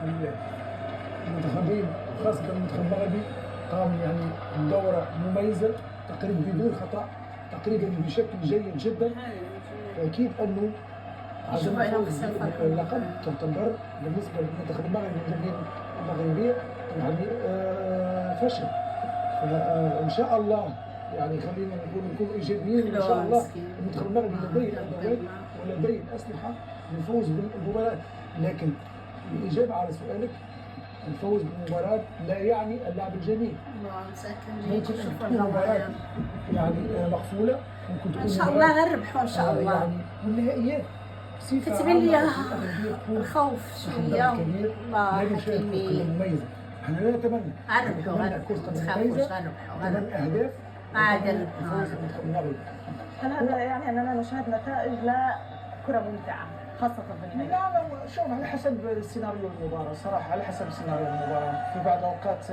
المنتخبين وخاصة المنتخب المغربي قام يعني بدورة مميزة تقريبا بدون خطأ، تقريبا بشكل جيد جدا. وأكيد أنه عدم الفوز باللقب تعتبر بالنسبة للمنتخب المغربي والجماهير المغربية يعني فشل. فإن شاء الله يعني خلينا نكون إيجابيين، إن شاء الله المنتخب المغربي لديه الأدوات ولديه الأسلحة للفوز بالمباراة. لكن الإجابة على سؤالك، الفوز بالمباراة لا يعني اللعب الجميل. ممكن أن تكون مباراة يعني مقفولة، ممكن تكون إن شاء الله نربحوا إن شاء الله. يعني والنهائيات كتبين لي الخوف شوية. الله حكيمي مميزة. احنا لا نتمنى نتمنى أهداف عادل الفوز بالمنتخب المغربي. هل هذا يعني أننا نشاهد نتائج لا كرة ممتعة خاصة في النهاية؟ لا شوف على حسب سيناريو المباراة صراحة، على حسب سيناريو المباراة. في بعض الأوقات